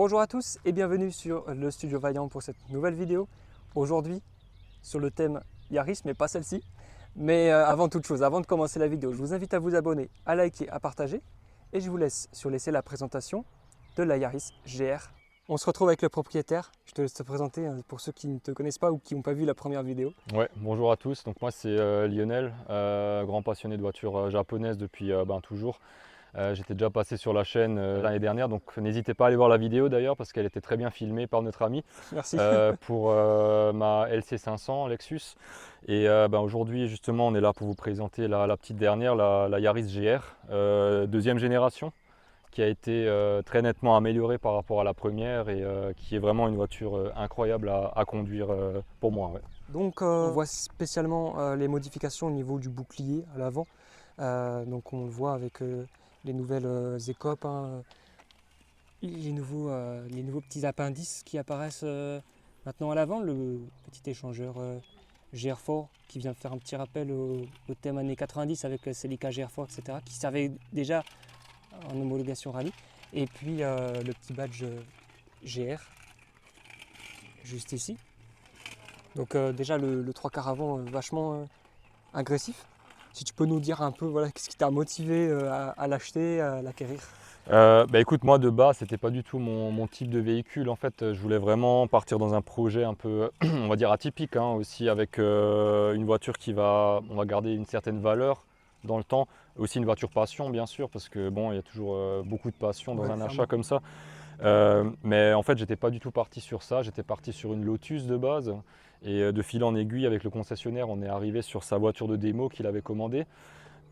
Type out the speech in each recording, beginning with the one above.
Bonjour à tous et bienvenue sur le Studio Vaillant pour cette nouvelle vidéo. Aujourd'hui, sur le thème Yaris, mais pas celle-ci. Mais avant toute chose, avant de commencer la vidéo, je vous invite à vous abonner, à liker, à partager. Et je vous laisse laisser la présentation de la Yaris GR. On se retrouve avec le propriétaire. Je te laisse te présenter pour ceux qui ne te connaissent pas ou qui n'ont pas vu la première vidéo. Ouais, bonjour à tous. Donc moi c'est Lionel, grand passionné de voitures japonaises depuis toujours. J'étais déjà passé sur la chaîne l'année dernière, donc n'hésitez pas à aller voir la vidéo d'ailleurs parce qu'elle était très bien filmée par notre ami Merci. pour ma LC500 Lexus. Et aujourd'hui justement on est là pour vous présenter la petite dernière, la Yaris GR, deuxième génération, qui a été très nettement améliorée par rapport à la première et qui est vraiment une voiture incroyable à conduire pour moi. Ouais. Donc on voit spécialement les modifications au niveau du bouclier à l'avant. Donc on le voit avec les nouvelles écopes, les nouveaux petits appendices qui apparaissent maintenant à l'avant. Le petit échangeur GR4 qui vient faire un petit rappel au thème années 90 avec Celica GR4, etc. qui servait déjà en homologation rallye. Et puis le petit badge GR juste ici. Donc déjà le 3/4 avant vachement agressif. Si tu peux nous dire un peu qu'est-ce qui t'a motivé à l'acheter, à l'acquérir. Écoute, moi de base c'était pas du tout mon type de véhicule. En fait je voulais vraiment partir dans un projet un peu on va dire atypique, aussi avec une voiture qui on va garder une certaine valeur dans le temps, aussi une voiture passion bien sûr, parce que bon, il y a toujours beaucoup de passion dans un achat comme ça. Mais en fait j'étais pas du tout parti sur ça, j'étais parti sur une Lotus de base et de fil en aiguille avec le concessionnaire on est arrivé sur sa voiture de démo qu'il avait commandée.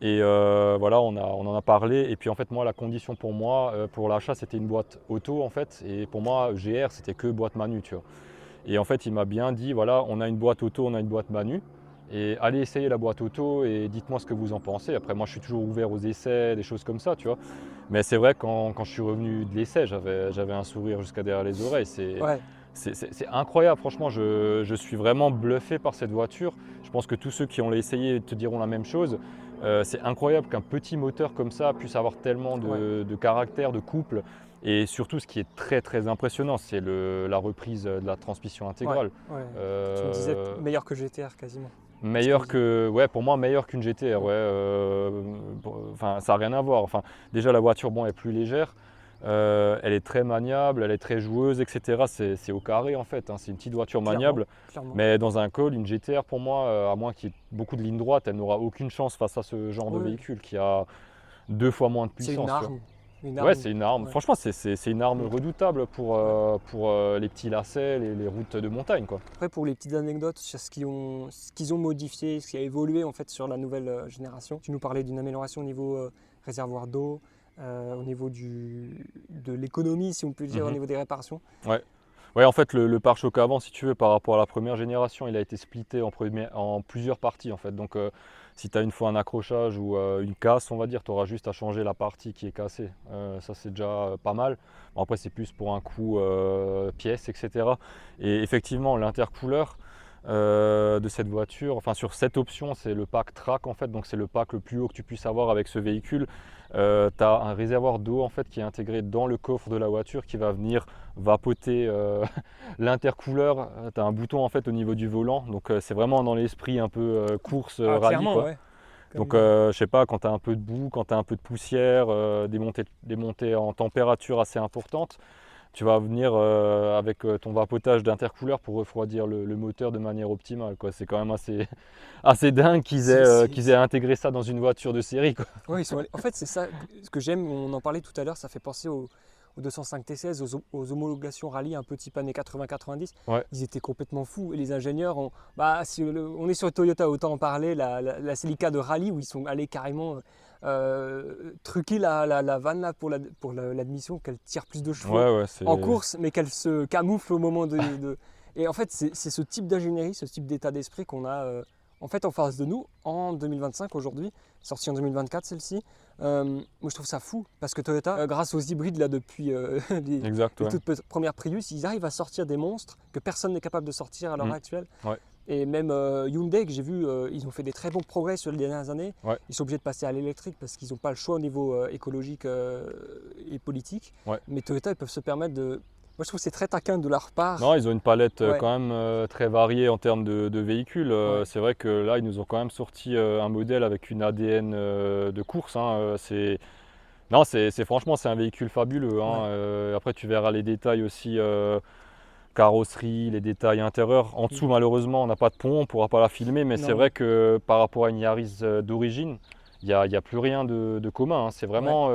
Et voilà, on en a parlé. Et puis en fait, moi, la condition pour moi, pour l'achat, c'était une boîte auto en fait. Et pour moi, GR, c'était que boîte manu, tu vois. Et en fait, il m'a bien dit, voilà, on a une boîte auto, on a une boîte manu. Et allez essayer la boîte auto et dites-moi ce que vous en pensez. Après, moi, je suis toujours ouvert aux essais, des choses comme ça, tu vois. Mais c'est vrai, quand je suis revenu de l'essai, j'avais un sourire jusqu'à derrière les oreilles. Ouais. C'est incroyable, franchement, je suis vraiment bluffé par cette voiture. Je pense que tous ceux qui ont essayé te diront la même chose. C'est incroyable qu'un petit moteur comme ça puisse avoir tellement de caractère, de couple. Et surtout, ce qui est très très impressionnant, c'est la reprise de la transmission intégrale. Ouais. Tu me disais meilleur que GTR quasiment. Ouais, pour moi, meilleur qu'une GTR. Ouais, enfin, ça n'a rien à voir. Enfin, déjà, la voiture, bon, est plus légère. Elle est très maniable, elle est très joueuse, etc. C'est au carré en fait, c'est une petite voiture maniable. Clairement. Mais dans un call, une GTR pour moi, à moins qu'il y ait beaucoup de lignes droites, elle n'aura aucune chance face à ce genre de véhicule qui a 2 fois moins de puissance. C'est une arme. Ouais, c'est une arme. Ouais. Franchement, c'est une arme redoutable pour les petits lacets, les routes de montagne, quoi. Après pour les petites anecdotes sur ce qu'ils ont modifié, ce qui a évolué en fait sur la nouvelle génération. Tu nous parlais d'une amélioration au niveau réservoir d'eau, au niveau de l'économie si on peut dire, au niveau des réparations. Ouais, en fait, le pare-choc avant, si tu veux, par rapport à la première génération, il a été splitté en plusieurs parties, en fait. Donc, si tu as une fois un accrochage ou une casse, on va dire, tu auras juste à changer la partie qui est cassée. Ça, c'est déjà pas mal. Bon, après, c'est plus pour un coût pièce, etc. Et effectivement, l'intercooleur de cette voiture, enfin, sur cette option, c'est le pack track, en fait. Donc, c'est le pack le plus haut que tu puisses avoir avec ce véhicule. Tu as un réservoir d'eau en fait qui est intégré dans le coffre de la voiture qui va venir vapoter l'intercooleur. Tu as un bouton en fait au niveau du volant, donc c'est vraiment dans l'esprit un peu course rallye, quoi. Ouais. Donc je sais pas, quand tu as un peu de boue, quand tu as un peu de poussière, des montées en température assez importantes, tu vas venir avec ton vapotage d'intercooleur pour refroidir le moteur de manière optimale, quoi. C'est quand même assez dingue qu'ils aient intégré ça dans une voiture de série, quoi. Ouais, en fait, c'est ça ce que j'aime. On en parlait tout à l'heure, ça fait penser aux 205 T16, aux homologations rallye un peu type années 80-90. Ouais. Ils étaient complètement fous. Et les ingénieurs, si on est sur Toyota, autant en parler, la Celica de rallye où ils sont allés carrément truquer la vanne là, pour l'admission, qu'elle tire plus de chevaux en course, mais qu'elle se camoufle au moment de... Et en fait, c'est ce type d'ingénierie, ce type d'état d'esprit qu'on a en fait en face de nous en 2025 aujourd'hui, sortie en 2024 celle-ci. Moi je trouve ça fou parce que Toyota, grâce aux hybrides là depuis les toutes premières Prius, ils arrivent à sortir des monstres que personne n'est capable de sortir à l'heure actuelle. Ouais. Et même Hyundai, que j'ai vu, ils ont fait des très bons progrès sur les dernières années. Ouais. Ils sont obligés de passer à l'électrique parce qu'ils n'ont pas le choix au niveau écologique et politique. Ouais. Mais Toyota, ils peuvent se permettre je trouve que c'est très taquin de leur part. Non, ils ont une palette Ouais. quand même très variée en termes de véhicules. Ouais. C'est vrai que là, ils nous ont quand même sorti un modèle avec une ADN de course, hein. Non, franchement, c'est un véhicule fabuleux, hein. Ouais. Après, tu verras les détails aussi, carrosserie, les détails intérieurs. En dessous, Mm. malheureusement, on n'a pas de pont, on ne pourra pas la filmer, mais c'est Non. vrai que par rapport à une Yaris d'origine, il y a plus rien de commun, hein. C'est Ouais. vraiment,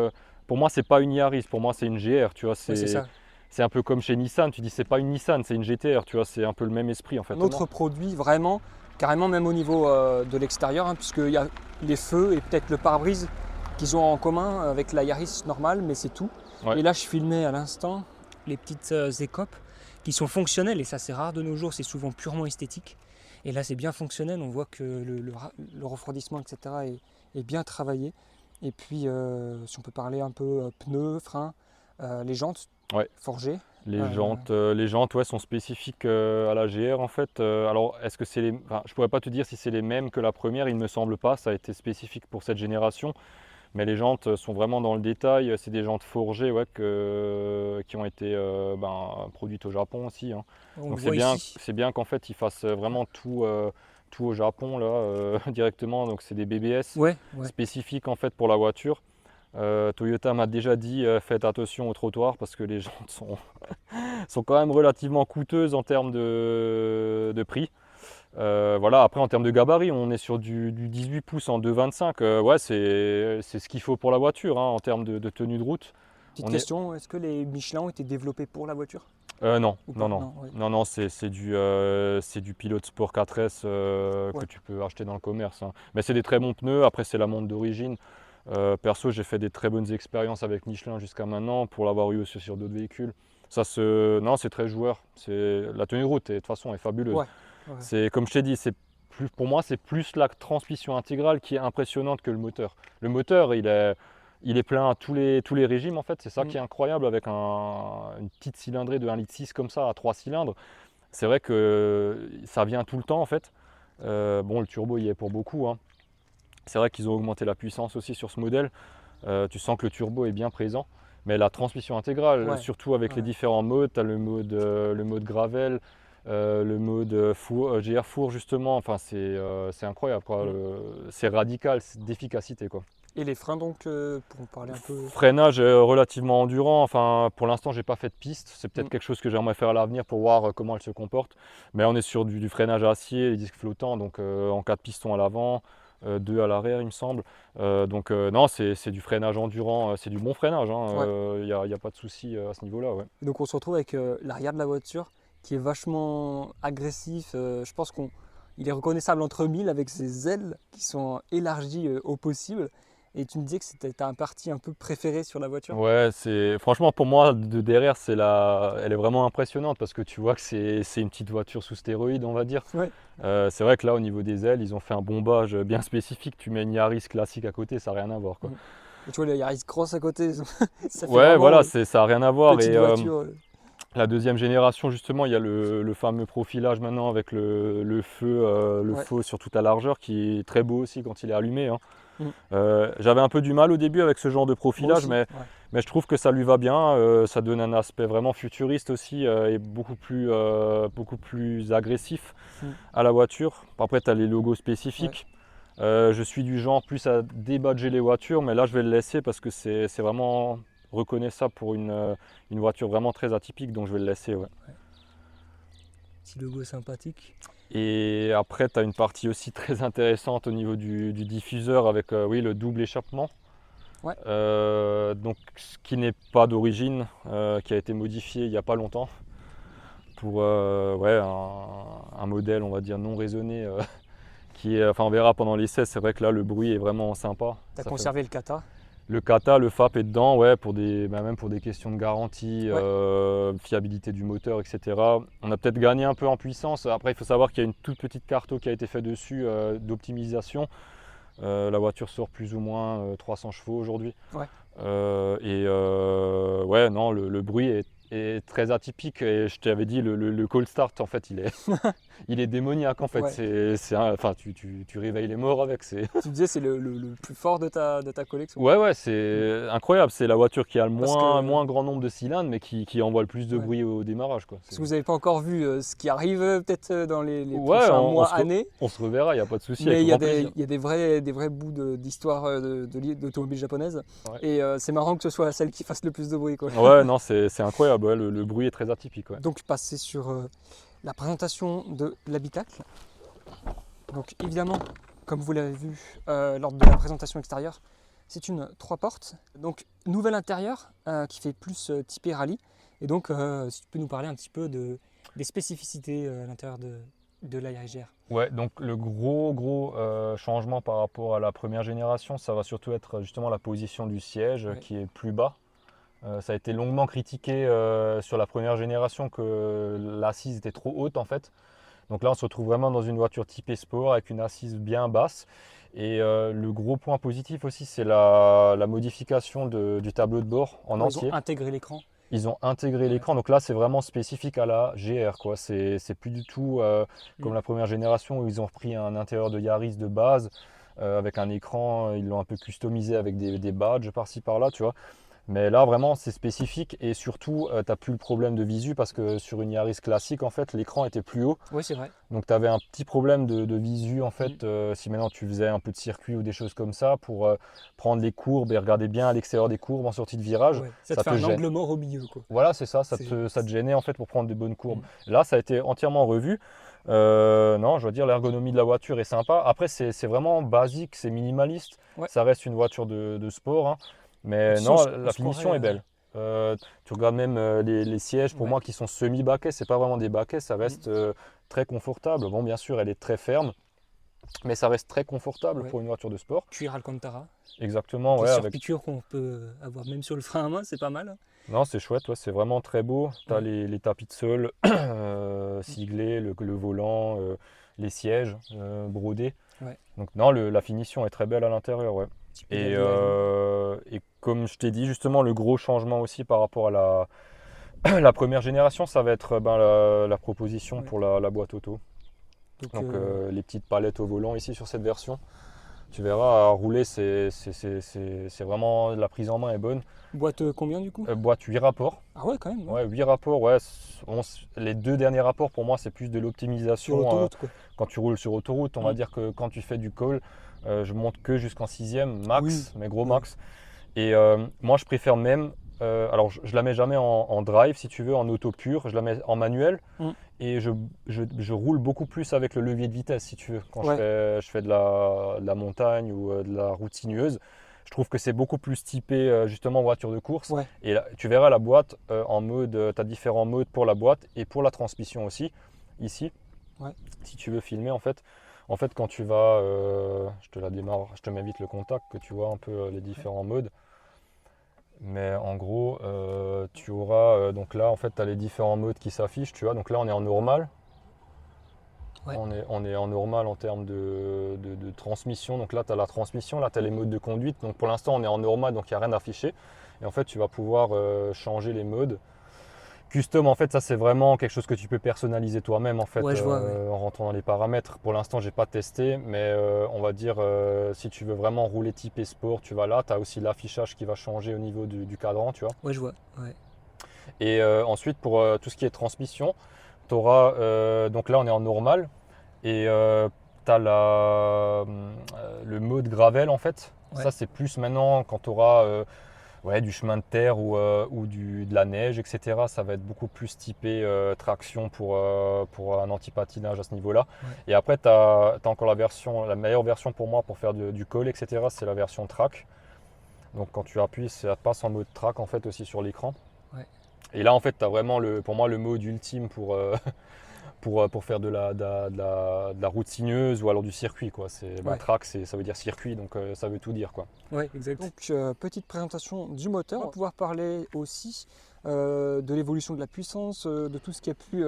pour moi, c'est pas une Yaris, pour moi, c'est une GR, tu vois. Ouais, c'est ça. C'est un peu comme chez Nissan, tu dis c'est pas une Nissan, c'est une GTR, tu vois, c'est un peu le même esprit en fait, Un non? autre produit vraiment, carrément même au niveau de l'extérieur, hein, puisqu'il y a les feux et peut-être le pare-brise qu'ils ont en commun avec la Yaris normale, mais c'est tout. Ouais. Et là, je filmais à l'instant les petites écopes qui sont fonctionnelles, et ça c'est rare de nos jours, c'est souvent purement esthétique. Et là, c'est bien fonctionnel, on voit que le refroidissement, etc. est bien travaillé. Et puis, si on peut parler un peu pneus, freins, les jantes Ouais. forgées. Les jantes ouais, sont spécifiques à la GR en fait. Alors, est-ce que c'est les. Enfin, je pourrais pas te dire si c'est les mêmes que la première, il ne me semble pas. Ça a été spécifique pour cette génération. Mais les jantes sont vraiment dans le détail. C'est des jantes forgées ouais, qui ont été produites au Japon aussi, hein. On le Donc voit ici. c'est bien qu'en fait ils fassent vraiment tout au Japon là, directement. Donc c'est des BBS Ouais, ouais. spécifiques en fait pour la voiture. Toyota m'a déjà dit faites attention au trottoir parce que les jantes sont quand même relativement coûteuses en termes de prix. Voilà, après en termes de gabarit, on est sur du 18 pouces en 2,25. Ouais, c'est ce qu'il faut pour la voiture, hein, en termes de tenue de route. Petite On est... question, est-ce que les Michelin ont été développés pour la voiture Non, ou non, pas? non. Non, ouais. Non, non, c'est du Pilot Sport 4S que Ouais. tu peux acheter dans le commerce, hein. Mais c'est des très bons pneus, après c'est la montre d'origine. Perso, j'ai fait des très bonnes expériences avec Michelin jusqu'à maintenant pour l'avoir eu aussi sur d'autres véhicules. Non, c'est très joueur. La tenue de route, de toute façon, est fabuleuse. Ouais, ouais. C'est comme je t'ai dit, pour moi, c'est plus la transmission intégrale qui est impressionnante que le moteur. Le moteur, il est plein à tous les régimes en fait. C'est ça Mm. qui est incroyable avec une petite cylindrée de 1,6 litre comme ça à 3 cylindres. C'est vrai que ça vient tout le temps en fait. Bon, le turbo y est pour beaucoup, hein. C'est vrai qu'ils ont augmenté la puissance aussi sur ce modèle. Tu sens que le turbo est bien présent. Mais la transmission intégrale, Ouais, surtout avec les ouais. différents modes, tu as le mode gravel, le mode GR Four justement, enfin c'est incroyable, quoi. Mm. C'est radical d'efficacité, quoi. Et les freins donc, pour en parler un peu. Freinage relativement endurant, enfin pour l'instant j'ai pas fait de piste, c'est peut-être Mm. quelque chose que j'aimerais faire à l'avenir pour voir comment elle se comporte. Mais on est sur du freinage à acier, les disques flottants, donc en 4 pistons à l'avant, 2 à l'arrière il me semble. Donc non, c'est du freinage endurant, c'est du bon freinage, Ouais. hein. Y a pas de souci à ce niveau-là, ouais. Et donc on se retrouve avec l'arrière de la voiture qui est vachement agressif. Je pense qu'il est reconnaissable entre mille avec ses ailes qui sont élargies au possible. Et tu me disais que c'était ta partie un peu préférée sur la voiture. Ouais, franchement pour moi de derrière elle est vraiment impressionnante parce que tu vois que c'est une petite voiture sous stéroïde, on va dire. Ouais. C'est vrai que là au niveau des ailes, ils ont fait un bombage bien spécifique. Tu mets une Yaris classique à côté, ça n'a rien à voir, quoi. Mm. Et tu vois, le Yaris Cross à côté, ça fait Ouais, vraiment voilà, ça n'a rien à voir. petite Et voiture. la deuxième génération, justement, il y a le fameux profilage maintenant avec le feu, le Ouais. faux sur toute la largeur qui est très beau aussi quand il est allumé, hein. Mm. J'avais un peu du mal au début avec ce genre de Moi profilage, aussi. mais Ouais. mais je trouve que ça lui va bien. Ça donne un aspect vraiment futuriste aussi et beaucoup plus agressif Mm. à la voiture. Après, tu as les logos spécifiques. Je suis du genre plus à débadger les voitures, mais là je vais le laisser parce que c'est vraiment reconnaissable pour une voiture vraiment très atypique, donc je vais le laisser, ouais. Petit logo sympathique. Et après, tu as une partie aussi très intéressante au niveau du diffuseur avec oui, le double échappement. Ouais. Donc, ce qui n'est pas d'origine, qui a été modifié il n'y a pas longtemps pour ouais, un modèle, on va dire, non raisonné. Enfin, on verra pendant l'essai, c'est vrai que là, le bruit est vraiment sympa. Tu as Ça fait- conservé le kata. Le kata, le FAP est dedans, ouais, même pour des questions de garantie, Ouais. fiabilité du moteur, etc. On a peut-être gagné un peu en puissance. Après, il faut savoir qu'il y a une toute petite carto qui a été faite dessus d'optimisation. La voiture sort plus ou moins 300 chevaux aujourd'hui. Ouais. Ouais, non, le bruit est très atypique et je t'avais dit le cold start en fait il est démoniaque en fait. Ouais. Enfin, tu réveilles les morts avec. Tu disais c'est le plus fort de ta collection. Ouais, Mm. c'est incroyable. C'est la voiture qui a le Parce que, moins grand nombre de cylindres mais qui envoie le plus de ouais. bruit au démarrage, quoi. Parce que vous n'avez pas encore vu ce qui arrive peut-être dans les Ouais, prochains mois, années. on se reverra, il n'y a pas de souci, Mais avec il y a grand plaisir. des vrais bouts d'histoire d'automobile japonaise. Ouais. Et c'est marrant que ce soit celle qui fasse le plus de bruit, quoi. Ouais, non, c'est incroyable. Ouais, le bruit est très atypique. Ouais. Donc passer sur la présentation de l'habitacle. Donc évidemment, comme vous l'avez vu lors de la présentation extérieure, c'est une 3 portes. Donc nouvel intérieur qui fait plus typé rallye. Et donc si tu peux nous parler un petit peu des spécificités à l'intérieur de l'ARGR. Ouais, donc le gros changement par rapport à la première génération, ça va surtout être justement la position du siège Ouais. qui est plus bas. Ça a été longuement critiqué sur la première génération que l'assise était trop haute en fait. Donc là, on se retrouve vraiment dans une voiture typée sport avec une assise bien basse. Et le gros point positif aussi, c'est la modification du tableau de bord en Ouais, ils entier. ont intégré l'écran. Ils ont intégré Ouais. l'écran, donc là c'est vraiment spécifique à la GR, quoi. C'est plus du tout comme la première génération où ils ont repris un intérieur de Yaris de base avec un écran, ils l'ont un peu customisé avec des badges par-ci par-là, tu vois. Mais là vraiment c'est spécifique et surtout tu n'as plus le problème de visu parce que sur une Yaris classique en fait l'écran était plus haut. Oui, c'est vrai. Donc tu avais un petit problème de visu en fait si maintenant tu faisais un peu de circuit ou des choses comme ça pour prendre les courbes et regarder bien à l'extérieur des courbes en sortie de virage, Ouais. Ça te ça fait te un gêne. angle mort au milieu, quoi. Voilà, c'est ça, ça C'est- te gênait en fait pour prendre des bonnes courbes. Mm. Là, ça a été entièrement revu. Non, je dois dire, l'ergonomie de la voiture est sympa. Après, c'est vraiment basique, c'est minimaliste. Ouais. Ça reste une voiture de sport, hein. Et Mais puis, non, on la se finition croirait, est belle. Tu regardes même les sièges, pour ouais. moi, qui sont semi-baquets, c'est pas vraiment des baquets, ça reste très confortable. Bon, bien sûr, elle est très ferme, mais ça reste très confortable Ouais. pour une voiture de sport. Cuir Alcantara. Exactement, Des ouais, avec surpiqûres qu'on peut avoir même sur le frein à main, c'est pas mal. non, c'est chouette, ouais, c'est vraiment très beau. Tu as Ouais. les tapis de sol ciselés, le volant, les sièges brodés. Ouais. Donc non, la finition est très belle à l'intérieur, ouais. Petit pédale de la vie. Et comme je t'ai dit, justement, le gros changement aussi par rapport à la première génération, ça va être ben, la proposition Ouais. pour la boîte auto. Donc, Donc les petites palettes au volant ici sur cette version. Tu verras, à rouler, c'est vraiment, la prise en main est bonne. boîte combien du coup? Boîte 8 rapports. Ah ouais, quand même. Ouais, 8 rapports, ouais. Les deux derniers rapports, pour moi, c'est plus de Sur l'optimisation l'autoroute, quoi. quand tu roules sur autoroute. On va Mm. dire que quand tu fais du call, je monte que jusqu'en 6e, max, Oui. mais gros Ouais. max. Et moi, je préfère même. Alors, je la mets jamais en drive, si tu veux, en auto pure. Je la mets en manuel. Mm. Et je roule beaucoup plus avec le levier de vitesse, si tu veux. Quand Ouais. je fais de la montagne ou de la route sinueuse, je trouve que c'est beaucoup plus typé justement voiture de course. Ouais. Et là, tu verras la boîte en mode, tu as différents modes pour la boîte et pour la transmission aussi, ici. Ouais. Si tu veux filmer en fait. En fait, quand tu vas, je te la démarre, je te mets vite le contact, que tu vois un peu les différents modes. Mais en gros, tu auras, donc là en fait tu as les différents modes qui s'affichent, tu vois. Donc là on est en normal. Ouais. On est en normal en termes de transmission. Donc là tu as la transmission, là tu as les modes de conduite. Donc pour l'instant on est en normal, donc il n'y a rien affiché. Et en fait tu vas pouvoir changer les modes. Custom, en fait, ça c'est vraiment quelque chose que tu peux personnaliser toi-même en fait, Ouais, je vois, ouais. en rentrant dans les paramètres. Pour l'instant, j'ai pas testé, mais on va dire si tu veux vraiment rouler type sport, tu vas là. Tu as aussi l'affichage qui va changer au niveau du cadran, tu vois. Ouais, je vois. Ouais. Et ensuite, pour tout ce qui est transmission, tu auras, donc là on est en normal, et tu as le mode gravel en fait. Ouais. Ça c'est plus maintenant quand tu auras ouais, du chemin de terre ou de la neige, etc. Ça va être beaucoup plus typé traction pour un anti-patinage à ce niveau-là. Ouais. Et après, tu as encore la meilleure version pour moi pour faire du call, etc. C'est la version track. Donc quand tu appuies, ça passe en mode track en fait aussi sur l'écran. Ouais. Et là, en fait, tu as vraiment pour moi le mode ultime pour faire de la route sinueuse ou alors du circuit, quoi. Ouais. Track, ça veut dire circuit, donc ça veut tout dire, quoi. Ouais, exact. Donc, petite présentation du moteur. On va pouvoir parler aussi de l'évolution de la puissance, de tout ce qui a pu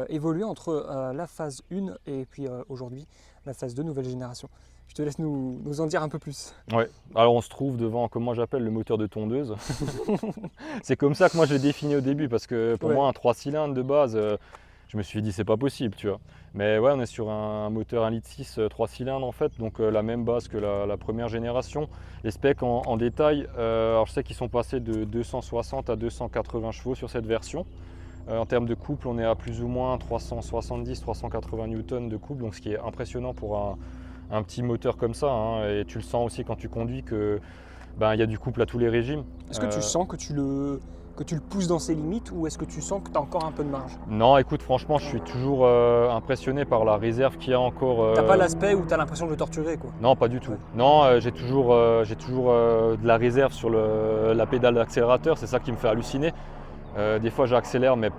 évoluer entre la phase 1 et puis aujourd'hui la phase 2 nouvelle génération. Je te laisse nous en dire un peu plus. Ouais, alors on se trouve devant, comme moi j'appelle, le moteur de tondeuse. C'est comme ça que moi je l'ai défini au début, parce que pour Ouais. moi un 3 cylindres de base, je me suis dit c'est pas possible, tu vois. Mais ouais, on est sur un moteur 1,6 litre 3 cylindres en fait, donc la même base que la première génération. Les specs en détail, alors je sais qu'ils sont passés de 260 à 280 chevaux sur cette version. En termes de couple, on est à plus ou moins 370-380 newtons de couple, donc ce qui est impressionnant pour un petit moteur comme ça, hein. Et tu le sens aussi quand tu conduis que il y a du couple à tous les régimes. Est-ce que tu sens que tu le pousses dans ses limites ou est-ce que tu sens que tu as encore un peu de marge? Non, écoute, franchement, je suis toujours impressionné par la réserve qu'il y a encore. T'as pas l'aspect où tu as l'impression de le torturer, quoi. Non, pas du tout. Ouais. Non, j'ai toujours de la réserve sur la pédale d'accélérateur, c'est ça qui me fait halluciner. Des fois, j'accélère, mais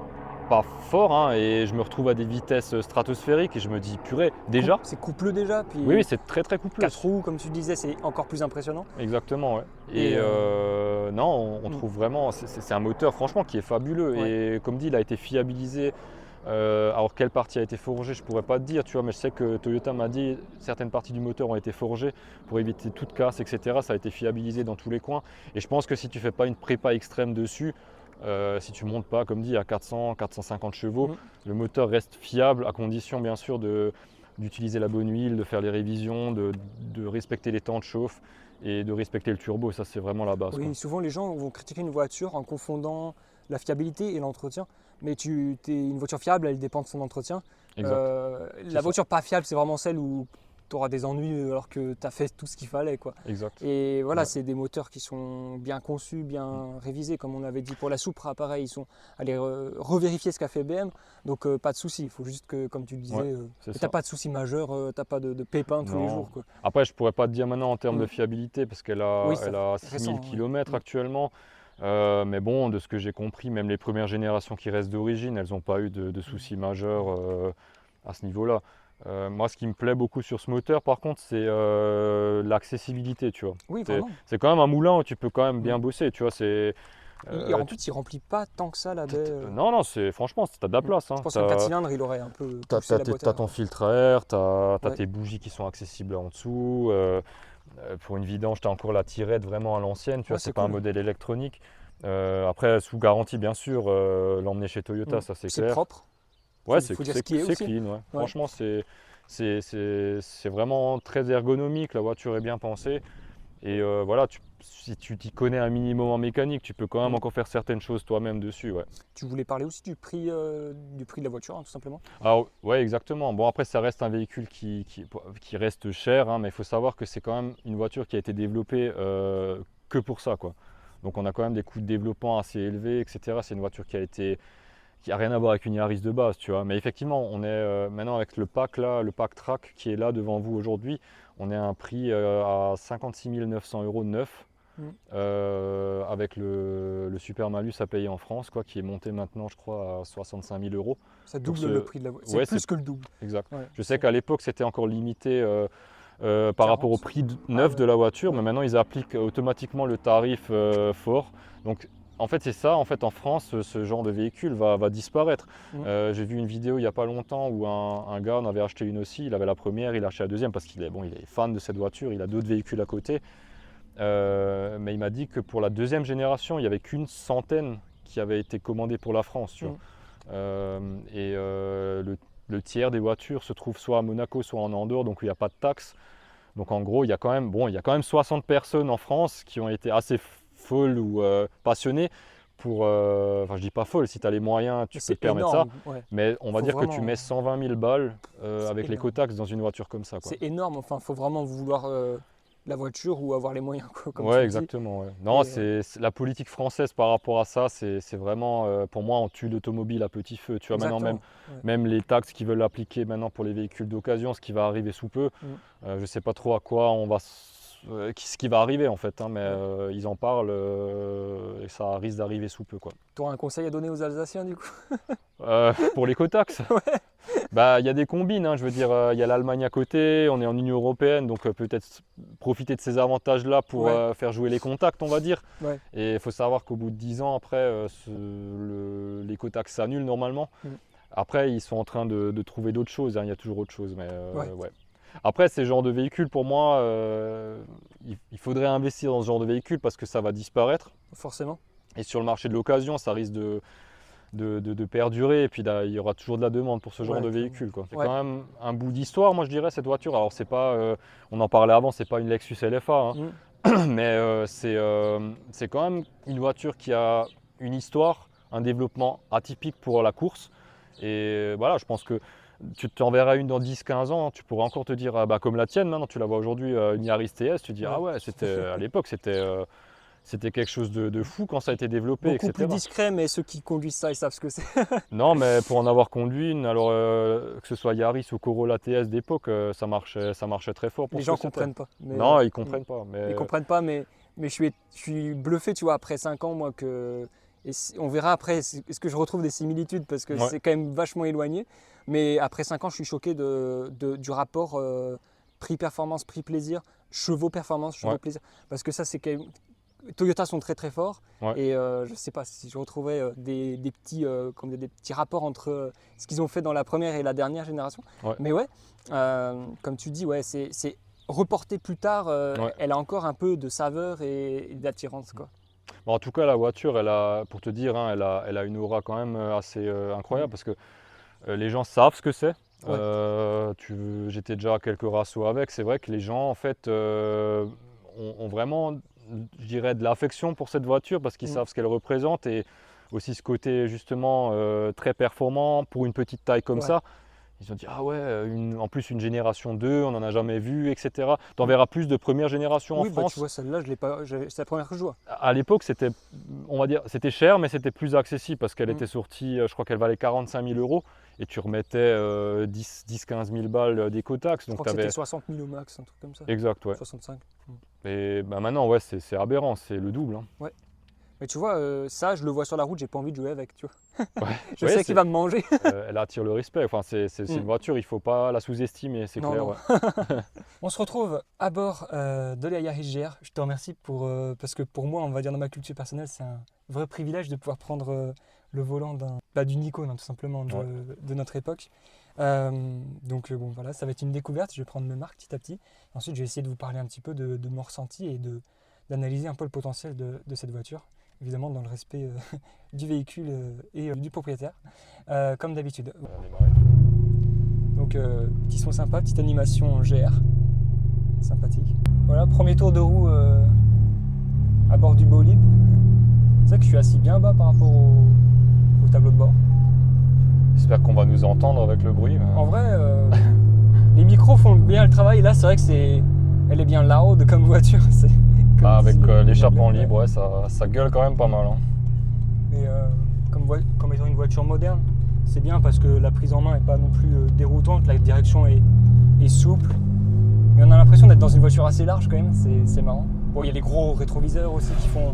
pas fort, hein, et je me retrouve à des vitesses stratosphériques et je me dis, purée, déjà? C'est coupleux déjà, puis Oui, c'est très très coupleux. 4 roues, comme tu disais, c'est encore plus impressionnant. Exactement, ouais. Et, Et non, on trouve vraiment, c'est un moteur franchement qui est fabuleux. Ouais. Et comme dit, il a été fiabilisé. Alors quelle partie a été forgée, je pourrais pas te dire, tu vois, mais je sais que Toyota m'a dit certaines parties du moteur ont été forgées pour éviter toute casse, etc. Ça a été fiabilisé dans tous les coins. Et je pense que si tu fais pas une prépa extrême dessus, si tu montes pas, comme dit, à 400-450 chevaux, le moteur reste fiable à condition bien sûr d'utiliser la bonne huile, de faire les révisions, de respecter les temps de chauffe et de respecter le turbo. Ça, c'est vraiment la base, Oui, quoi. souvent les gens vont critiquer une voiture en confondant la fiabilité et l'entretien. Mais une voiture fiable, elle dépend de son entretien. Exact. La ça. voiture pas fiable, c'est vraiment celle où tu auras des ennuis alors que tu as fait tout ce qu'il fallait, quoi. Exact. Et voilà, Ouais. c'est des moteurs qui sont bien conçus, bien révisés, comme on avait dit pour la Supra, pareil, ils sont allés revérifier ce qu'a fait BM, donc pas de souci. Il faut juste que, comme tu le disais, Ouais, c'est tu ça. n'as pas de soucis majeurs, tu n'as pas de pépins tous les Non. jours, quoi. Après, je pourrais pas te dire maintenant en termes de Mm. fiabilité parce qu'elle a, Oui, elle c'est a récent, 6000 ouais. km Mm. actuellement. Mais bon, de ce que j'ai compris, même les premières générations qui restent d'origine, elles n'ont pas eu de soucis majeurs à ce niveau-là. Moi, ce qui me plaît beaucoup sur ce moteur, par contre, c'est l'accessibilité, tu vois. Oui, C'est vraiment. c'est quand même un moulin où tu peux quand même bien Mm. bosser, tu vois. En plus, il remplit pas tant que ça la baie. Non, non, franchement, tu as de la place, hein. Je pense qu'un 4 cylindres, il aurait un peu poussé la boîte à T'as air. ton filtre à air, t'as Ouais. tes bougies qui sont accessibles en dessous. Pour une vidange, tu as encore la tirette vraiment à l'ancienne, tu vois, Ouais, c'est c'est pas un cool. modèle électronique. Après, sous garantie, bien sûr, l'emmener chez Toyota, ça c'est C'est clair. propre. Ouais, Faut dire ce qui est c'est aussi. clean, ouais. Ouais. Franchement, c'est vraiment très ergonomique, la voiture est bien pensée. Et voilà, si tu t'y connais un minimum en mécanique, tu peux quand même Mm. encore faire certaines choses toi-même dessus, ouais. Tu voulais parler aussi du prix de la voiture, hein, tout simplement. Alors, ouais, exactement. Bon, après, ça reste un véhicule qui reste cher, hein, mais il faut savoir que c'est quand même une voiture qui a été développée que pour ça, quoi. Donc, on a quand même des coûts de développement assez élevés, etc. C'est une voiture qui a rien à voir avec une Yaris de base, tu vois. Mais effectivement, on est maintenant avec le pack là, le pack Track qui est là devant vous aujourd'hui, on est à un prix à 56 900 € neuf. Mm. Avec le super malus à payer en France, quoi, qui est monté maintenant, je crois, à 65 000 €. Ça double le prix de la voiture. Ouais, C'est plus que le double. Exact. Ouais. Je sais qu'à l'époque, c'était encore limité par 40. rapport au prix neuf de la voiture, mais maintenant, ils appliquent automatiquement le tarif fort. Donc, en fait, c'est ça. En fait, en France, ce genre de véhicule va disparaître. J'ai vu une vidéo il n'y a pas longtemps où un gars en avait acheté une aussi. Il avait la première, il a acheté la deuxième parce qu'il il est fan de cette voiture. Il a d'autres véhicules à côté. Mais il m'a dit que pour la deuxième génération, il n'y avait qu'une centaine qui avait été commandée pour la France. Tu vois. Le tiers des voitures se trouve soit à Monaco, soit en Andorre, donc il n'y a pas de taxe. Donc en gros, il y a quand même 60 personnes en France qui ont été assez folles ou passionnées pour... Enfin, je dis pas folles, si tu as les moyens, tu peux te permettre énorme, ça. ouais. Mais on va Faut dire que tu vraiment- mets 120 000 balles avec énorme. l'écotaxe dans une voiture comme ça, quoi. C'est énorme. Enfin, il faut vraiment vouloir la voiture ou avoir les moyens, quoi, comme tu Ouais, le dis. exactement. Ouais. Non, Et, c'est la politique française par rapport à ça, c'est vraiment, pour moi, on tue l'automobile à petit feu. Tu vois, maintenant, Exactement. Ouais. même les taxes qu'ils veulent appliquer maintenant pour les véhicules d'occasion, ce qui va arriver sous peu, je ne sais pas trop à quoi ce qui va arriver en fait, hein, mais ils en parlent et ça risque d'arriver sous peu, quoi. Tu auras un conseil à donner aux Alsaciens, du coup? Pour l'écotaxe, bah, il y a des combines, hein, je veux dire, il y a l'Allemagne à côté, on est en Union Européenne, donc peut-être profiter de ces avantages-là pour Ouais. faire jouer les contacts, on va dire. Ouais. Et il faut savoir qu'au bout de 10 ans, après, l'écotaxe s'annule normalement. Après, ils sont en train de trouver d'autres choses, hein, il y a toujours autre chose, mais Ouais. ouais. Après, ces genres de véhicules, pour moi, il faudrait investir dans ce genre de véhicule parce que ça va disparaître. Forcément. Et sur le marché de l'occasion, ça risque de perdurer. Et puis là, il y aura toujours de la demande pour ce genre Ouais, de clairement. véhicule, quoi. C'est Ouais. quand même un bout d'histoire, moi je dirais, cette voiture. Alors, c'est pas, on en parlait avant, c'est pas une Lexus LFA, hein. Mais c'est quand même une voiture qui a une histoire, un développement atypique pour la course. Et voilà, je pense que tu t'en verras une dans 10-15 ans, tu pourras encore te dire, ah bah, comme la tienne, maintenant tu la vois aujourd'hui, une Yaris TS, tu te dis, Ouais. ah ouais, à l'époque, c'était quelque chose de fou quand ça a été développé, Beaucoup plus etc. discret, mais ceux qui conduisent ça, ils savent ce que c'est. Non, mais pour en avoir conduit une, alors que ce soit Yaris ou Corolla TS d'époque, ça marchait très fort pour Les ce gens que c'était. comprennent pas. Mais, Non, ils comprennent pas. Mais Ils comprennent pas, mais je suis bluffé, tu vois, après 5 ans, moi, que. On verra après, est-ce que je retrouve des similitudes, parce que Ouais. c'est quand même vachement éloigné. Mais après 5 ans, je suis choqué du rapport prix-performance, prix-plaisir, chevaux-performance, Ouais. chevaux-plaisir. Parce que ça, c'est quand même. Toyota sont très très forts. Ouais. Et je sais pas si je retrouvais des petits rapports entre ce qu'ils ont fait dans la première et la dernière génération. Ouais. Mais ouais, comme tu dis, ouais, c'est reporté plus tard, Ouais. elle a encore un peu de saveur et d'attirance, quoi. Bon, en tout cas, la voiture, pour te dire, hein, elle a une aura quand même assez incroyable parce que les gens savent ce que c'est. Ouais. J'étais déjà à quelques rassos avec. C'est vrai que les gens, en fait, ont vraiment, je dirais, de l'affection pour cette voiture parce qu'ils savent ce qu'elle représente et aussi ce côté, justement, très performant pour une petite taille comme ça. Ils ont dit, ah ouais, en plus une génération 2, on n'en a jamais vu, etc. Tu en verras plus de première génération en Oui, bah, France. tu vois, celle-là, je l'ai pas, c'est la première que je vois. À l'époque, c'était, on va dire, c'était cher, mais c'était plus accessible parce qu'elle était sortie, je crois qu'elle valait 45 000 € et tu remettais 10-15 000 balles d'écotaxe. Je crois que c'était 60 000 au max, un truc comme ça. Exact, ouais. 65. Et bah, maintenant, ouais, c'est aberrant, c'est le double, hein. Ouais. Mais tu vois, ça, je le vois sur la route, j'ai pas envie de jouer avec, tu vois. Ouais. Je Ouais, sais qu'il va me manger. elle attire le respect. Enfin, c'est une voiture, il ne faut pas la sous-estimer, c'est Non, clair. non. Ouais. On se retrouve à bord de la Yaris GR. Je te remercie parce que pour moi, on va dire dans ma culture personnelle, c'est un vrai privilège de pouvoir prendre le volant d'une icône, hein, tout simplement, de notre époque. Donc bon, voilà, ça va être une découverte. Je vais prendre mes marques petit à petit. Ensuite, je vais essayer de vous parler un petit peu de mon ressenti et d'analyser un peu le potentiel de cette voiture. Évidemment, dans le respect du véhicule et du propriétaire, comme d'habitude. Donc, petit son sympa, petite animation GR, sympathique. Voilà, premier tour de roue à bord du bolide. C'est vrai que je suis assis bien bas par rapport au tableau de bord. J'espère qu'on va nous entendre avec le bruit. En vrai, les micros font bien le travail. Là, c'est vrai que elle est bien loud comme voiture. Avec l'échappement libre, ouais, ça gueule quand même pas mal. Hein. Mais comme étant une voiture moderne, c'est bien parce que la prise en main n'est pas non plus déroutante, la direction est souple. Mais on a l'impression d'être dans une voiture assez large quand même, c'est marrant. Bon, il y a les gros rétroviseurs aussi qui font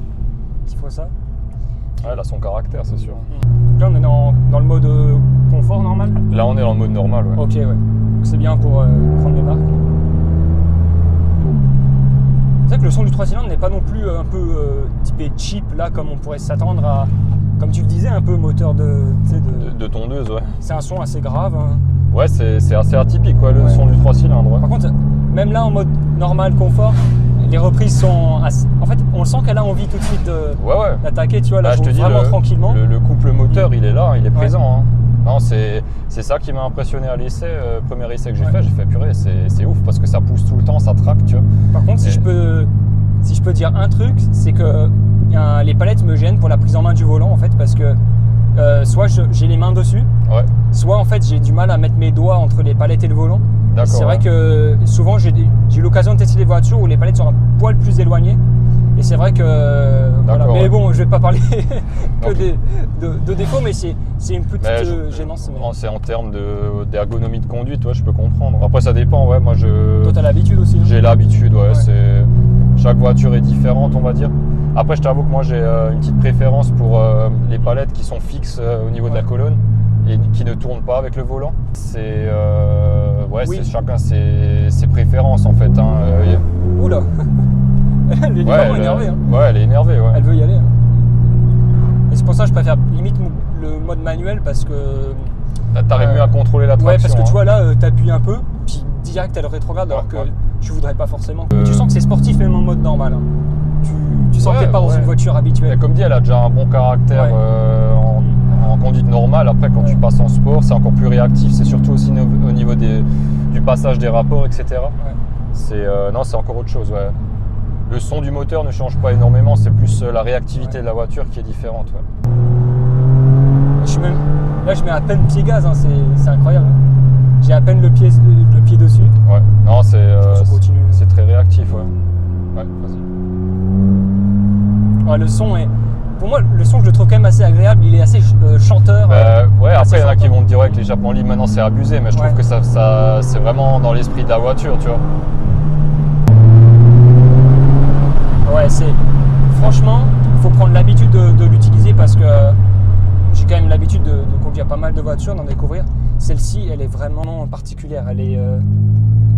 ça. Ouais, elle a son caractère, c'est sûr. Donc là, on est dans le mode confort normal. Là, on est dans le mode normal, ouais. Ok, ouais. Donc c'est bien pour prendre les marques. C'est vrai que le son du 3 cylindres n'est pas non plus un peu typé cheap, là, comme on pourrait s'attendre à, comme tu le disais, un peu moteur de tondeuse, ouais. C'est un son assez grave. Hein. Ouais, c'est assez atypique, ouais, le son du 3 cylindres. Ouais. Par contre, même là, en mode normal, confort, les reprises sont assez... En fait, on sent qu'elle a envie tout de suite d'attaquer, tu vois, là, je te dis, vraiment tranquillement. Le couple moteur, il est là, il est présent. Hein. Non, c'est ça qui m'a impressionné à l'essai, premier essai que j'ai fait purée, c'est ouf parce que ça pousse tout le temps, ça traque, tu vois. Par contre, si je peux dire un truc, c'est que les palettes me gênent pour la prise en main du volant en fait, parce que soit j'ai les mains dessus, soit en fait j'ai du mal à mettre mes doigts entre les palettes et le volant. C'est vrai que souvent j'ai eu l'occasion de tester des voitures où les palettes sont un poil plus éloignées. Et c'est vrai que voilà. Mais bon, je vais pas parler que de défauts, mais c'est une petite gênance. C'est en termes d'ergonomie de conduite, ouais, je peux comprendre. Après, ça dépend, ouais. Moi, toi, t'as l'habitude aussi. J'ai l'habitude, ouais. Chaque voiture est différente, on va dire. Après, je t'avoue que moi, j'ai une petite préférence pour les palettes qui sont fixes au niveau de la colonne et qui ne tournent pas avec le volant. C'est chacun ses préférences, en fait. Hein. Oula. Elle est vraiment énervée. Hein. Ouais, elle est énervée. Ouais. Elle veut y aller. Hein. Et c'est pour ça que je préfère limite le mode manuel parce que. T'arrives mieux à contrôler la traction. Ouais, parce que tu vois là, t'appuies un peu, puis direct à le rétrograde alors que ouais. tu voudrais pas forcément. Tu sens que c'est sportif même en mode normal. Hein. Tu sens que t'es pas dans une voiture habituelle. Et comme dit, elle a déjà un bon caractère en conduite normale. Après, quand tu passes en sport, c'est encore plus réactif. C'est surtout aussi au niveau du passage des rapports, etc. Non, c'est encore autre chose. Ouais. Le son du moteur ne change pas énormément. C'est plus la réactivité de la voiture qui est différente. Ouais. Là, je mets à peine pied gaz. Hein. C'est incroyable. J'ai à peine le pied dessus. Ouais. Non, c'est très réactif. Ouais. Ouais, vas-y. Ouais, le son est. Pour moi, le son, je le trouve quand même assez agréable. Il est assez chanteur. Ouais, après, il y en a qui vont te dire que l'échappement libre, maintenant, c'est abusé. Mais je trouve que ça c'est vraiment dans l'esprit de la voiture, tu vois. Ouais, franchement, il faut prendre l'habitude de l'utiliser parce que j'ai quand même l'habitude de conduire pas mal de voitures, d'en découvrir. Celle-ci, elle est vraiment particulière. Elle est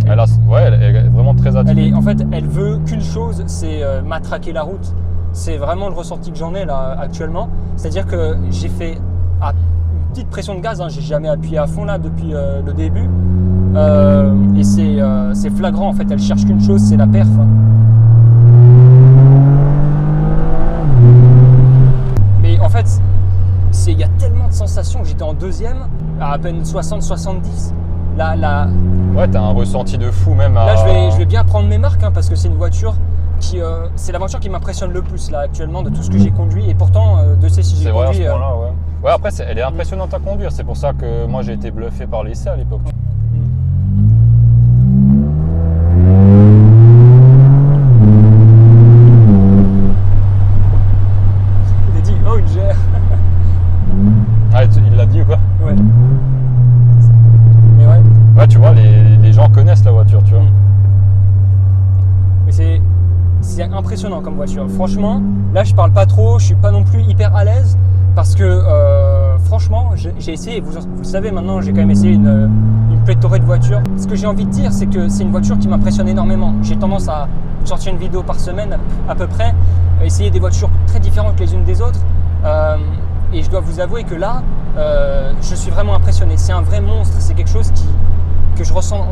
vraiment très atypique. En fait, elle veut qu'une chose, c'est matraquer la route. C'est vraiment le ressenti que j'en ai là actuellement. C'est-à-dire que j'ai fait à une petite pression de gaz, hein, j'ai jamais appuyé à fond là depuis le début. Et c'est flagrant en fait, elle cherche qu'une chose, c'est la perf. Mais en fait, il y a tellement de sensations. J'étais en deuxième à peine 60-70. Ouais, t'as un ressenti de fou même. Là, je vais bien prendre mes marques hein, parce que c'est une voiture c'est la voiture qui m'impressionne le plus là actuellement de tout ce que j'ai conduit et pourtant de ces si j'ai conduit. C'est vrai à ce point-là, ouais. Ouais, après elle est impressionnante à conduire. C'est pour ça que moi j'ai été bluffé par l'essai à l'époque. Il a dit oh une GR. Ah, il l'a dit ou quoi? Ouais. Mais ouais. Ouais, tu vois, les gens connaissent la voiture, tu vois. Mais c'est impressionnant comme voiture. Franchement, là je parle pas trop, je suis pas non plus hyper à l'aise parce que franchement, j'ai essayé, vous le savez maintenant, j'ai quand même essayé une pléthorée de voitures. Ce que j'ai envie de dire, c'est que c'est une voiture qui m'impressionne énormément. J'ai tendance à sortir une vidéo par semaine à peu près, essayer des voitures très différentes les unes des autres. Et je dois vous avouer que là, je suis vraiment impressionné. C'est un vrai monstre, c'est quelque chose que je ressens,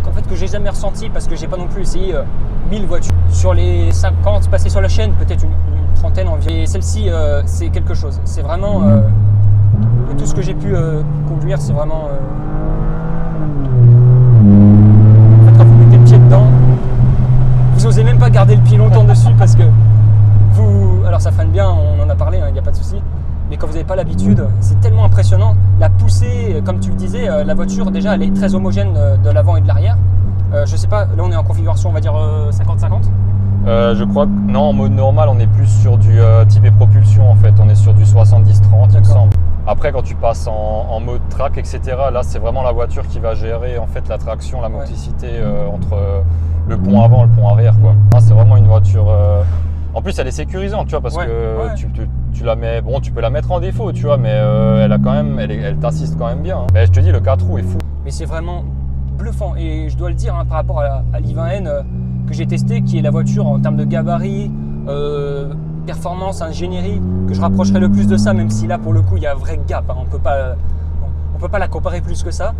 en fait, que j'ai jamais ressenti parce que j'ai pas non plus essayé 1000 voitures. Sur les 50 passées sur la chaîne, peut-être une trentaine environ. Et celle-ci, c'est quelque chose. C'est vraiment de tout ce que j'ai pu conduire, c'est vraiment. En fait, quand vous mettez le pied dedans, vous n'osez même pas garder le pied longtemps dessus parce que alors ça freine bien, on en a parlé, il n'y a pas de souci. Mais quand vous n'avez pas l'habitude, c'est tellement impressionnant. La poussée, comme tu le disais, la voiture déjà elle est très homogène de l'avant et de l'arrière. Je sais pas, là on est en configuration on va dire 50-50. Je crois que non, en mode normal on est plus sur du type et propulsion en fait, on est sur du 70-30 il me semble. Après quand tu passes en mode track etc, là c'est vraiment la voiture qui va gérer en fait la traction, la motricité entre le pont avant et le pont arrière quoi. C'est vraiment une voiture... En plus, elle est sécurisante, tu vois, parce que tu la mets, bon, tu peux la mettre en défaut, tu vois, mais elle a quand même, elle t'assiste quand même bien. Hein. Mais je te dis, le 4 roues est fou. Mais c'est vraiment bluffant, et je dois le dire, hein, par rapport à l'i20N que j'ai testé, qui est la voiture en termes de gabarit, performance, ingénierie, que je rapprocherai le plus de ça, même si là, pour le coup, il y a un vrai gap. Hein, on peut pas la comparer plus que ça.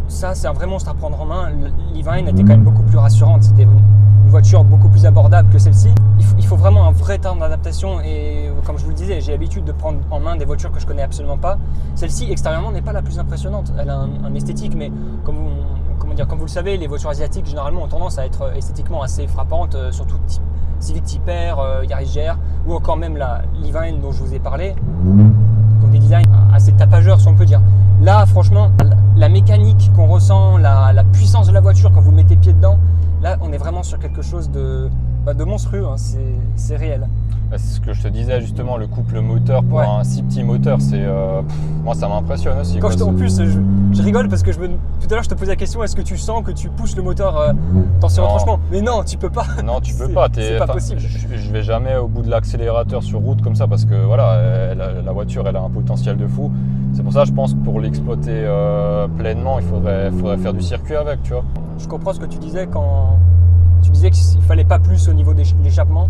Ça, c'est un vrai monstre à prendre en main. l'i20N était quand même beaucoup plus rassurante. C'était une voiture beaucoup plus abordable que celle-ci. Il faut vraiment un vrai temps d'adaptation et comme je vous le disais, j'ai l'habitude de prendre en main des voitures que je connais absolument pas. Celle-ci, extérieurement, n'est pas la plus impressionnante. Elle a un esthétique, mais comme vous le savez, les voitures asiatiques, généralement, ont tendance à être esthétiquement assez frappantes, surtout Civic Type R, Yaris GR, ou encore même la l'i20N dont je vous ai parlé, qui ont des designs assez tapageurs, si on peut dire. Là, franchement, la mécanique qu'on ressent, la puissance de la voiture quand vous mettez pied dedans, là, on est vraiment sur quelque chose de monstrueux, hein, c'est réel. C'est ce que je te disais justement, le couple moteur pour un si petit moteur, moi ça m'impressionne aussi. En plus, je rigole parce que tout à l'heure je te posais la question, est-ce que tu sens que tu pousses le moteur dans ses retranchements? Mais non, tu peux pas. Non, tu peux pas. C'est pas possible. Je vais jamais au bout de l'accélérateur sur route comme ça parce que voilà, la voiture elle a un potentiel de fou. C'est pour ça, je pense que pour l'exploiter pleinement, il faudrait faire du circuit avec, tu vois. Je comprends ce que tu disais quand tu disais qu'il fallait pas plus au niveau de l'échappement.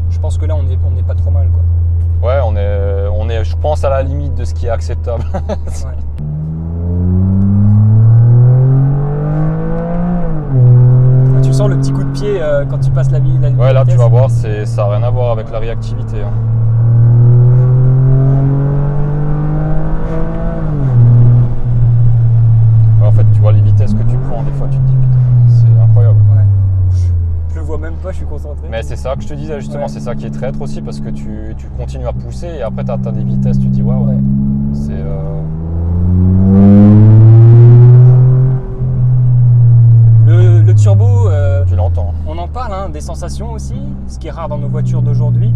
Je pense que là, on est pas trop mal, quoi. Ouais, on est, je pense, à la limite de ce qui est acceptable. t'entends le petit coup de pied quand tu passes la vitesse. Ouais, là tu vas voir, ça n'a rien à voir avec la réactivité. Hein. En fait, tu vois les vitesses que tu prends, des fois tu te dis putain, c'est incroyable. Ouais. Je le vois même pas, je suis concentré. Mais c'est ça que je te disais justement, Ouais. c'est ça qui est traître aussi parce que tu continues à pousser et après tu as des vitesses, tu te dis waouh, Ouais. c'est. Le turbo, Tu l'entends. on en parle, hein, des sensations aussi, ce qui est rare dans nos voitures d'aujourd'hui.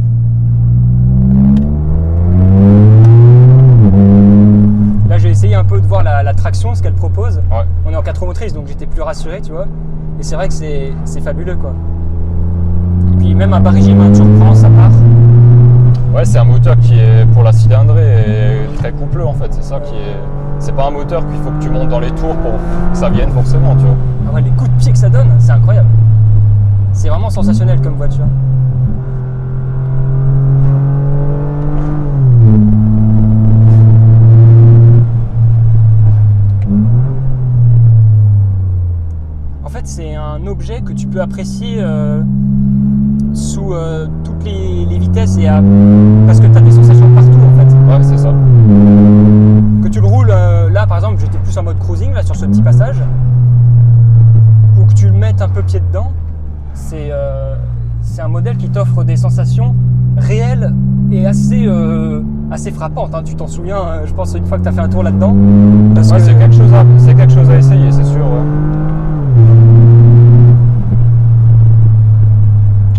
Là, j'ai essayé un peu de voir la traction, ce qu'elle propose. Ouais. On est en 4 roues motrices, donc j'étais plus rassuré, tu vois. Et c'est vrai que c'est fabuleux, quoi. Et puis même un bas régime, hein, tu reprends, ça part. Ouais, c'est un moteur qui est pour la cylindrée et très coupleux en fait. C'est ça qui est. C'est pas un moteur qu'il faut que tu montes dans les tours pour que ça vienne forcément, tu vois. Ah ouais, les coups de pied que ça donne, c'est incroyable. C'est vraiment sensationnel comme voiture. En fait, c'est un objet que tu peux apprécier sous toutes les vitesses et parce que tu as des sensations partout en fait. Ouais, c'est ça. Que tu le roules là par exemple, j'étais plus en mode cruising là sur ce petit passage, ou que tu le mettes un peu pied dedans, c'est un modèle qui t'offre des sensations réelles et assez frappantes. Hein. Tu t'en souviens, je pense, une fois que tu as fait un tour là-dedans. Parce Ouais, que c'est quelque chose à essayer, c'est sûr. Ouais.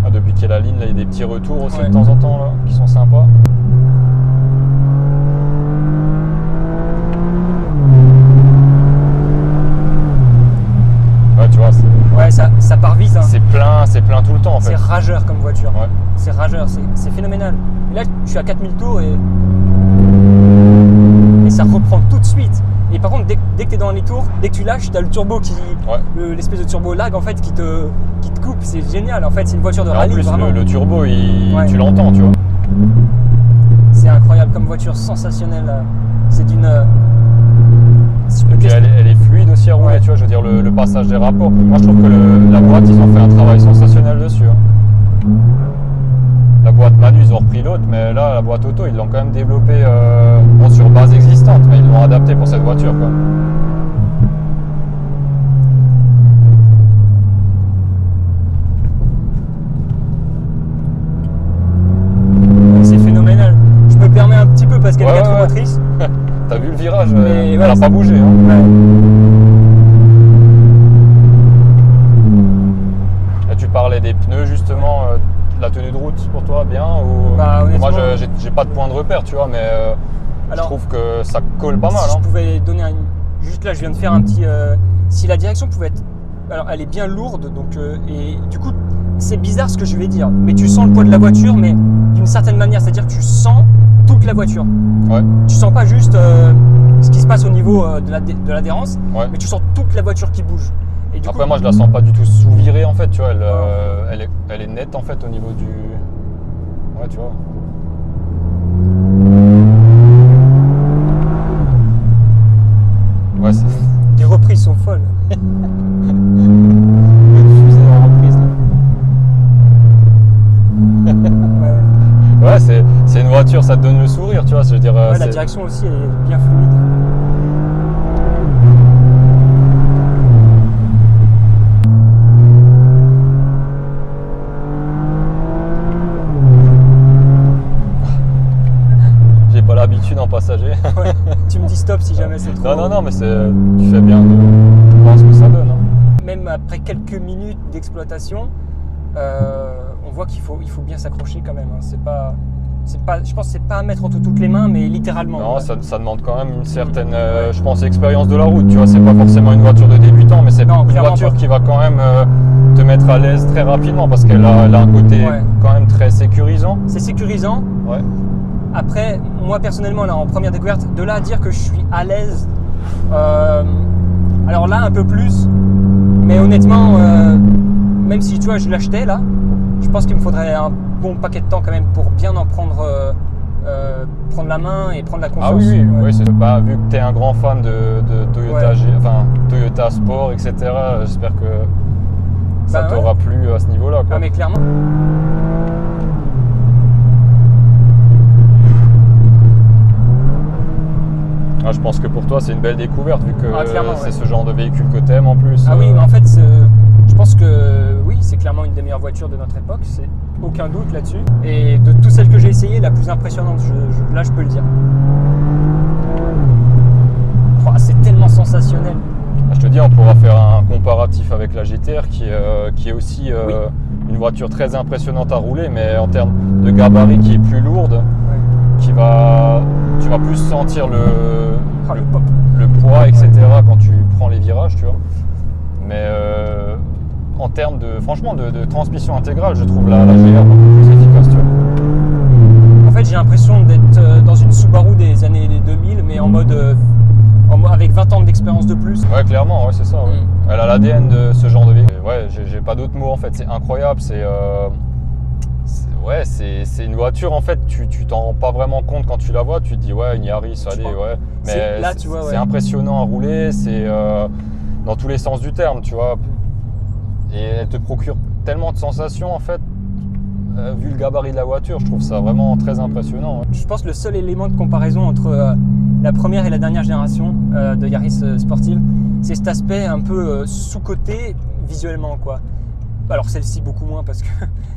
Ah, depuis qu'il y a la ligne, là, il y a des petits retours aussi Ouais. de temps en temps là, qui sont sympas. Ouais, tu vois, ouais, ça part vite. Hein. c'est plein tout le temps en fait. C'est rageur comme voiture. Ouais. C'est rageur, c'est phénoménal. Et là, je suis à 4000 tours et ça reprend tout de suite. Et par contre, dès que tu es dans les tours, dès que tu lâches, tu as le turbo Ouais. l'espèce de turbo lag en fait qui te coupe. C'est génial. En fait, c'est une voiture de Et en rallye. plus, vraiment. le turbo, Ouais. tu l'entends, tu vois. C'est incroyable comme voiture, sensationnelle. C'est d'une. si je peux Et puis tester- elle est fluide aussi à rouler, Ouais. tu vois, je veux dire, le passage des rapports. Moi, je trouve que la boîte, ils ont fait un travail sensationnel dessus. Hein. La boîte Manu, ils ont repris l'autre, mais là, la boîte auto, ils l'ont quand même développée bon, sur base existante, mais ils l'ont adaptée pour cette voiture, quoi. C'est phénoménal. Je me permets un petit peu parce qu'elle est Ouais, 4 roues ouais. motrices. T'as vu le virage, Mais elle ouais, n'a c'est- pas bougé. Hein. Ouais. Là, tu parlais des pneus, justement, la tenue de route pour toi, bien ou... Bah, honnêtement- Moi, j'ai pas de point de repère, tu vois, mais je Alors, trouve que ça colle pas mal. si Hein. je pouvais donner juste là, je viens de faire un petit. Si la direction pouvait être. Alors, elle est bien lourde, donc. Et du coup, c'est bizarre ce que je vais dire, mais tu sens le poids de la voiture, mais d'une certaine manière, c'est-à-dire que tu sens toute la voiture. Ouais. Tu sens pas juste ce qui se passe au niveau de l'adhérence, Ouais. mais tu sens toute la voiture qui bouge. Et du Après, coup, moi, je la sens pas du tout sous-virée, en fait, tu vois, elle est nette, en fait, au niveau du... Ouais, tu vois. Ouais, c'est... les reprises sont folles. Fusée en reprise, là. Ouais. Ouais, c'est une voiture, ça te donne le sourire, tu vois, je veux dire... Ouais, la c'est- direction aussi, elle est bien fluide. J'ai pas l'habitude en passager. Ouais. Tu me dis stop si jamais c'est trop. Non, mais tu fais bien de voir ce que ça donne. Hein. Même après quelques minutes d'exploitation, on voit qu'il faut bien s'accrocher quand même. Hein. Je pense que c'est pas à mettre entre toutes les mains, mais littéralement. Non, ouais. ça demande quand même une certaine, je pense, expérience de la route. Tu vois, c'est pas forcément une voiture de débutant, mais c'est Non, une clairement voiture pas. qui va quand même te mettre à l'aise très rapidement parce qu'elle a un côté Ouais. quand même très sécurisant. C'est sécurisant. Ouais. Après, moi personnellement, là, en première découverte, de là à dire que je suis à l'aise, alors là un peu plus, mais honnêtement, même si tu vois, je l'achetais là, je pense qu'il me faudrait un bon paquet de temps quand même pour bien en prendre la main et prendre la confiance. Ah oui, Ouais. oui, vu que tu es un grand fan de Toyota, Ouais. Toyota Sport, etc., j'espère que ça Bah ouais. t'aura plu à ce niveau-là, quoi. Ah mais clairement. Ah, je pense que pour toi, c'est une belle découverte vu que Clairement, c'est ouais. ce genre de véhicule que t'aimes en plus. Ah oui, mais en fait, je pense que oui, c'est clairement une des meilleures voitures de notre époque, c'est aucun doute là-dessus. Et de toutes celles que j'ai essayées, la plus impressionnante, là je peux le dire. Oh, c'est tellement sensationnel. Je te dis, on pourra faire un comparatif avec la GTR qui est aussi Oui. une voiture très impressionnante à rouler, mais en termes de gabarit qui est plus lourde, Ouais. tu vas plus sentir Le pop. le poids, etc. quand tu prends les virages, tu vois. Mais en termes franchement, de transmission intégrale, je trouve la GR beaucoup plus efficace, tu vois. En fait, j'ai l'impression d'être dans une Subaru des années 2000, mais en mode avec 20 ans d'expérience de plus. Ouais, clairement, ouais, c'est ça. Ouais. Elle a l'ADN de ce genre de véhicule. Ouais, j'ai pas d'autres mots en fait, c'est incroyable. C'est une voiture en fait, tu t'en rends pas vraiment compte quand tu la vois, tu te dis ouais, une Yaris, allez, ouais. Mais là, tu vois, c'est impressionnant à rouler, c'est dans tous les sens du terme, tu vois. Et elle te procure tellement de sensations en fait, vu le gabarit de la voiture, je trouve ça vraiment très impressionnant. Ouais. Je pense que le seul élément de comparaison entre la première et la dernière génération de Yaris sportive, c'est cet aspect un peu sous-coté visuellement, quoi. Alors celle-ci beaucoup moins parce que...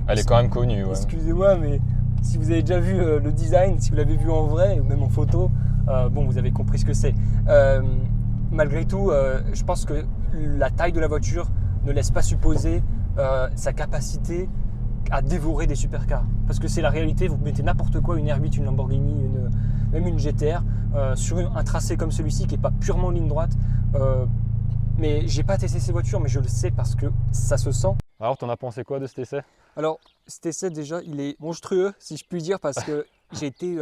Elle est quand même connue. Ouais. Excusez-moi, mais si vous avez déjà vu le design, si vous l'avez vu en vrai ou même en photo, bon, vous avez compris ce que c'est. Malgré tout, je pense que la taille de la voiture ne laisse pas supposer sa capacité à dévorer des supercars. Parce que c'est la réalité, vous mettez n'importe quoi, une R8, une Lamborghini, même une GTR, sur un tracé comme celui-ci qui n'est pas purement ligne droite. Mais j'ai pas testé ces voitures, mais je le sais parce que ça se sent. Alors, t'en as pensé quoi de cet essai? Alors, cet essai, déjà, il est monstrueux, si je puis dire, parce que j'ai été,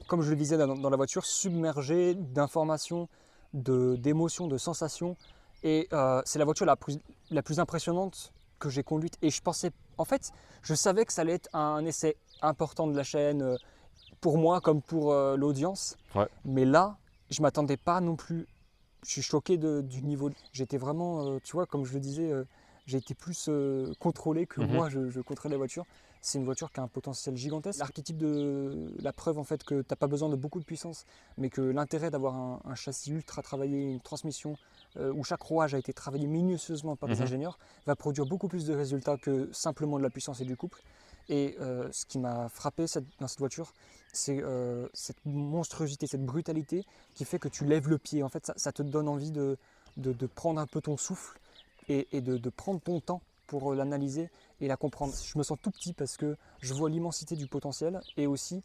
comme je le disais dans la voiture, submergé d'informations, d'émotions, de sensations. Et c'est la voiture la plus impressionnante que j'ai conduite. Et je pensais, en fait, je savais que ça allait être un essai important de la chaîne, pour moi comme pour l'audience. Ouais. Mais là, je ne m'attendais pas non plus. Je suis choqué du niveau. J'étais vraiment, tu vois, comme je le disais, j'ai été plus contrôlé que moi, je contrôlais la voiture. C'est une voiture qui a un potentiel gigantesque. L'archétype de la preuve en fait que tu n'as pas besoin de beaucoup de puissance, mais que l'intérêt d'avoir un châssis ultra travaillé, une transmission où chaque rouage a été travaillé minutieusement par des ingénieurs, va produire beaucoup plus de résultats que simplement de la puissance et du couple. Et ce qui m'a frappé dans cette voiture, c'est cette monstruosité, cette brutalité qui fait que tu lèves le pied. En fait, ça te donne envie de prendre un peu ton souffle et de prendre ton temps pour l'analyser et la comprendre. Je me sens tout petit parce que je vois l'immensité du potentiel et aussi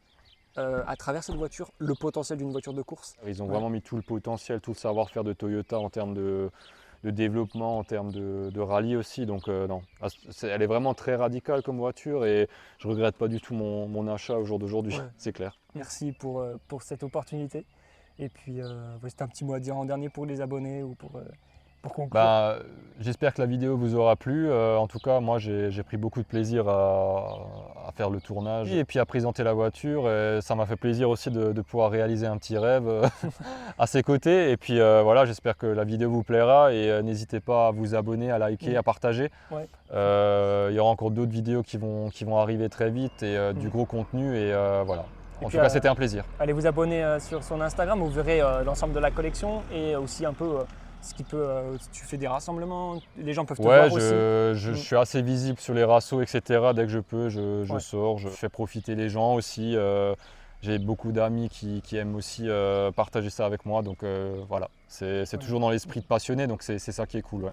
à travers cette voiture, le potentiel d'une voiture de course. Ils ont vraiment mis tout le potentiel, tout le savoir-faire de Toyota en termes de développement, en termes de rallye aussi. Donc non, elle est vraiment très radicale comme voiture et je ne regrette pas du tout mon achat au jour d'aujourd'hui, c'est clair. Merci pour cette opportunité. Et puis, c'était un petit mot à dire en dernier pour les abonnés ou pour conclure. J'espère que la vidéo vous aura plu. En tout cas, moi, j'ai pris beaucoup de plaisir à faire le tournage et puis à présenter la voiture. Et ça m'a fait plaisir aussi de pouvoir réaliser un petit rêve à ses côtés. Et puis voilà, j'espère que la vidéo vous plaira et n'hésitez pas à vous abonner, à liker, à partager. Ouais. Il y aura encore d'autres vidéos qui vont arriver très vite et du gros contenu. Et voilà. En tout cas, c'était un plaisir. Allez vous abonner sur son Instagram, vous verrez l'ensemble de la collection et aussi un peu ce qui peut. Tu fais des rassemblements, les gens peuvent te voir aussi. Je suis assez visible sur les rassos, etc. Dès que je peux, je sors, je fais profiter les gens aussi. J'ai beaucoup d'amis qui aiment aussi partager ça avec moi. Donc voilà, c'est toujours dans l'esprit de passionné, donc c'est ça qui est cool. Ouais.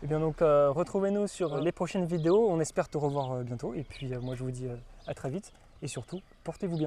Et bien donc retrouvez-nous sur les prochaines vidéos. On espère te revoir bientôt. Et puis moi je vous dis à très vite et surtout portez-vous bien.